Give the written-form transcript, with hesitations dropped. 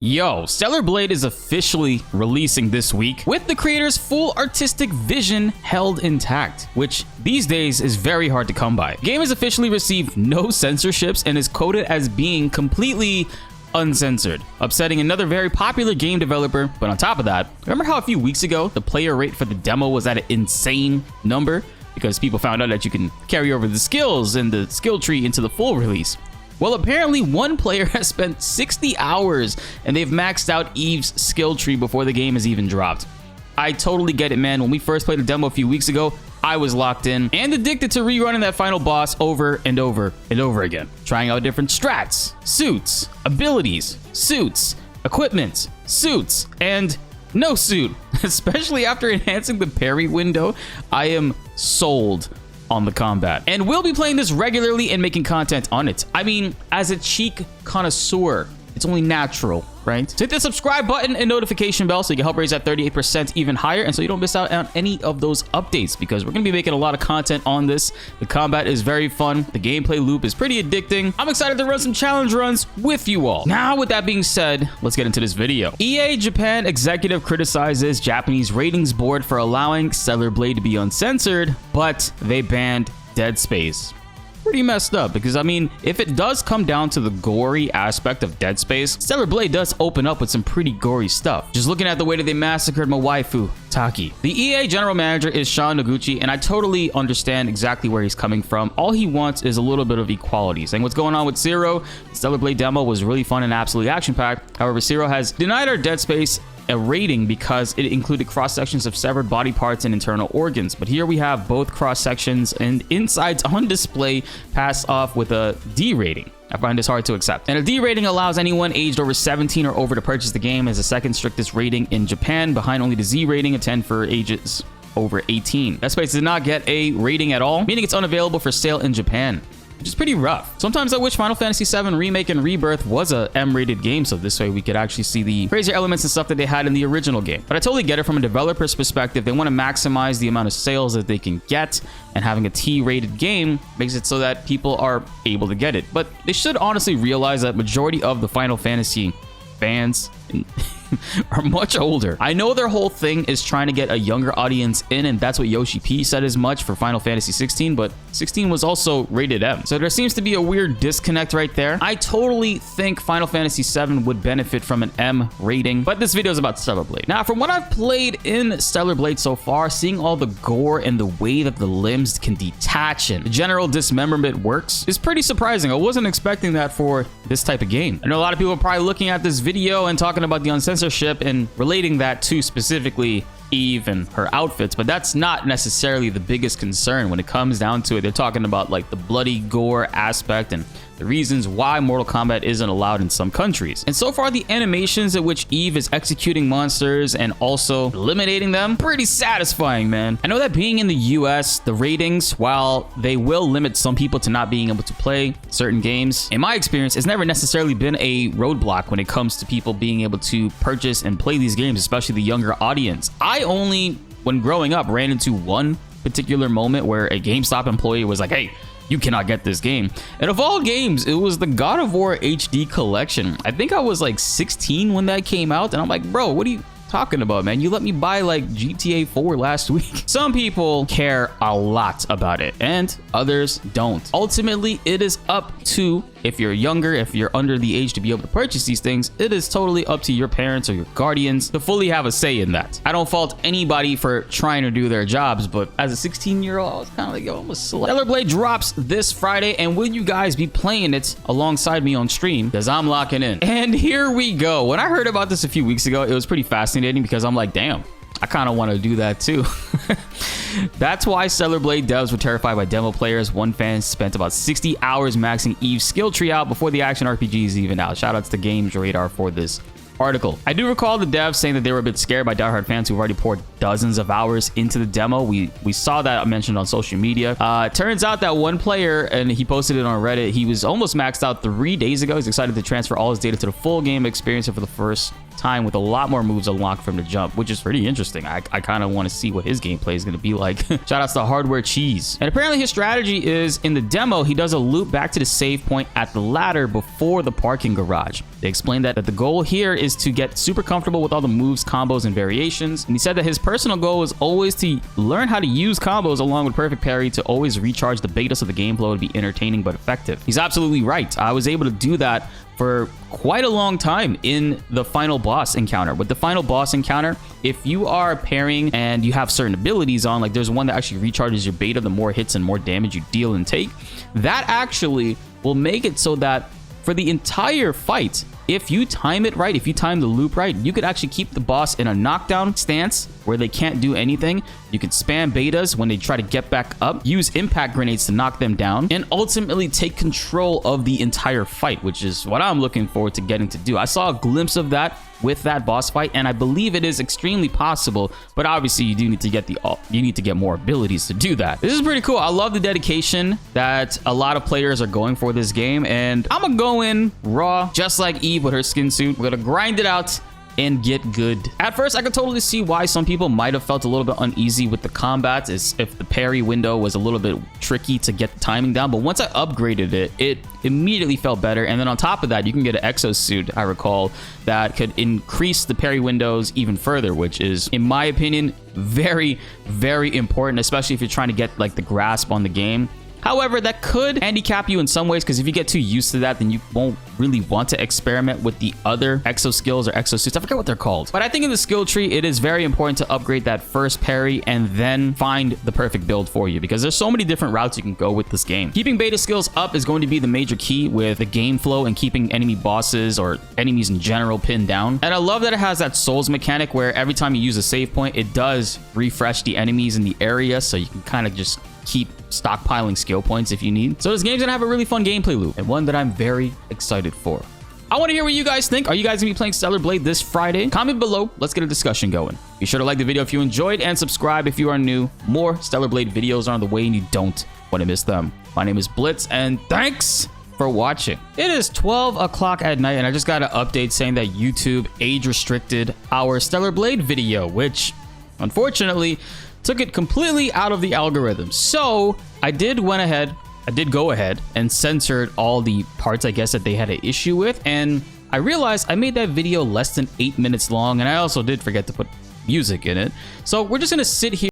Yo, Stellar Blade is officially releasing this week with the creator's full artistic vision held intact, which these days is very hard to come by. The game has officially received no censorships and is coded as being completely uncensored, upsetting another very popular game developer. But on top of that, remember how a few weeks ago the player rate for the demo was at an insane number because people found out that you can carry over the skills in the skill tree into the full release? Well, apparently one player has spent 60 hours and they've maxed out Eve's skill tree before the game has even dropped. I totally get it, man. When we first played the demo a few weeks ago, I was locked in and addicted to rerunning that final boss over and over and over again, trying out different strats, suits, abilities, suits, equipment, suits, and no suit. Especially after enhancing the parry window, I am sold on the combat, and we'll be playing this regularly and making content on it. I mean, as a cheek connoisseur, it's only natural, right? So hit the subscribe button and notification bell so you can help raise that 38% even higher, and so you don't miss out on any of those updates, because we're gonna be making a lot of content on this. The combat is very fun. The gameplay loop is pretty addicting. I'm excited to run some challenge runs with you all. Now, with that being said, let's get into this video. EA Japan executive criticizes Japanese ratings board for allowing Stellar Blade to be uncensored, but they banned Dead Space. Pretty messed up, because I mean, if it does come down to the gory aspect of Dead Space, Stellar Blade does open up with some pretty gory stuff. Just looking at the way that they massacred my waifu, Taki. The EA general manager is Sean Noguchi, and I totally understand exactly where he's coming from. All he wants is a little bit of equality. Saying what's going on with Zero, Stellar Blade demo was really fun and absolutely action-packed. However, Zero has denied our Dead Space a rating because it included cross-sections of severed body parts and internal organs. But here we have both cross-sections and insides on display passed off with a D rating. I find this hard to accept. And a D rating allows anyone aged over 17 or over to purchase the game as the second strictest rating in Japan, behind only the Z rating of 10 for ages over 18. Dead Space did not get a rating at all, meaning it's unavailable for sale in Japan, which is pretty rough. Sometimes I wish Final Fantasy VII Remake and Rebirth was a M-rated game, so this way we could actually see the crazier elements and stuff that they had in the original game. But I totally get it from a developer's perspective. They want to maximize the amount of sales that they can get, and having a T-rated game makes it so that people are able to get it. But they should honestly realize that majority of the Final Fantasy fans are much older. I know their whole thing is trying to get a younger audience in, and that's what Yoshi P said as much for Final Fantasy 16, but 16 was also rated M. So there seems to be a weird disconnect right there. I totally think Final Fantasy 7 would benefit from an M rating, but this video is about Stellar Blade. Now, from what I've played in Stellar Blade so far, seeing all the gore and the way that the limbs can detach and the general dismemberment works is pretty surprising. I wasn't expecting that for this type of game. I know a lot of people are probably looking at this video and talking about the censorship and relating that to specifically Eve and her outfits, but that's not necessarily the biggest concern when it comes down to it. They're talking about like the bloody gore aspect and the reasons why Mortal Kombat isn't allowed in some countries. And so far, the animations at which Eve is executing monsters and also eliminating them, pretty satisfying, man. I know that being in the US, the ratings, while they will limit some people to not being able to play certain games, in my experience, it's never necessarily been a roadblock when it comes to people being able to purchase and play these games, especially the younger audience. I only, when growing up, ran into one particular moment where a GameStop employee was like, hey, you cannot get this game. And of all games, it was the God of War HD collection. I think I was like 16 when that came out, and I'm like, bro, what are you talking about, man? You let me buy like GTA 4 last week. Some people care a lot about it and others don't. Ultimately, it is up to, if you're younger, if you're under the age to be able to purchase these things, it is totally up to your parents or your guardians to fully have a say in that. I don't fault anybody for trying to do their jobs, but as a 16-year-old, I was kind of like, yo, I'm a slut. Stellar Blade drops this Friday, and will you guys be playing it alongside me on stream? Because I'm locking in. And here we go. When I heard about this a few weeks ago, it was pretty fascinating because I'm like, damn, I kind of want to do that too. That's why Stellar Blade devs were terrified by demo players. One fan spent about 60 hours maxing Eve's skill tree out before the action RPG is even out. Shout outs to Games Radar for this article. I do recall the devs saying that they were a bit scared by diehard fans who've already poured dozens of hours into the demo. We saw that mentioned on social media. Turns out that one player, and he posted it on Reddit, he was almost maxed out 3 days ago. He's excited to transfer all his data to the full game experience for the first time with a lot more moves unlocked from the jump, which is pretty interesting. I kind of want to see what his gameplay is going to be like. Shout outs to Hardware Cheese. And apparently his strategy is, in the demo, he does a loop back to the save point at the ladder before the parking garage. They explained that the goal here is to get super comfortable with all the moves, combos, and variations. And he said that his personal goal is always to learn how to use combos along with perfect parry to always recharge the beta so the game flow to be entertaining but effective. He's absolutely right. I was able to do that for quite a long time in the final boss encounter. With the final boss encounter, if you are parrying and you have certain abilities on, like there's one that actually recharges your beta the more hits and more damage you deal and take, that actually will make it so that for the entire fight, if you time it right, if you time the loop right, you could actually keep the boss in a knockdown stance where they can't do anything. You can spam betas when they try to get back up, use impact grenades to knock them down, and ultimately take control of the entire fight, which is what I'm looking forward to getting to do. I saw a glimpse of that with that boss fight, and I believe it is extremely possible, but obviously you do need to get more abilities to do that. This is pretty cool. I love the dedication that a lot of players are going for this game, and I'm gonna go in raw, just like Eve with her skin suit. We're gonna grind it out and get good. At first, I could totally see why some people might have felt a little bit uneasy with the combats, is if the parry window was a little bit tricky to get the timing down. But once I upgraded it, it immediately felt better. And then on top of that, you can get an exosuit, I recall, that could increase the parry windows even further, which is, in my opinion, very, very important, especially if you're trying to get like the grasp on the game. However, that could handicap you in some ways, because if you get too used to that, then you won't really want to experiment with the other exo skills or exosuits. I forget what they're called. But I think in the skill tree, it is very important to upgrade that first parry and then find the perfect build for you, because there's so many different routes you can go with this game. Keeping beta skills up is going to be the major key with the game flow and keeping enemy bosses or enemies in general pinned down. And I love that it has that souls mechanic where every time you use a save point, it does refresh the enemies in the area, so you can kind of just keep stockpiling skill points if you need. So this game's gonna have a really fun gameplay loop, and one that I'm very excited for. I want to hear what you guys think. Are you guys gonna be playing Stellar Blade this Friday? Comment below. Let's get a discussion going. Be sure to like the video if you enjoyed, and subscribe if you are new. More Stellar Blade videos are on the way, and you don't want to miss them. My name is BltzZ, and thanks for watching. It is 12 o'clock at night, and I just got an update saying that YouTube age restricted our Stellar Blade video, which unfortunately took it completely out of the algorithm. So I did go ahead and censored all the parts, I guess, that they had an issue with. And I realized I made that video less than 8 minutes long, and I also did forget to put music in it. So we're just gonna sit here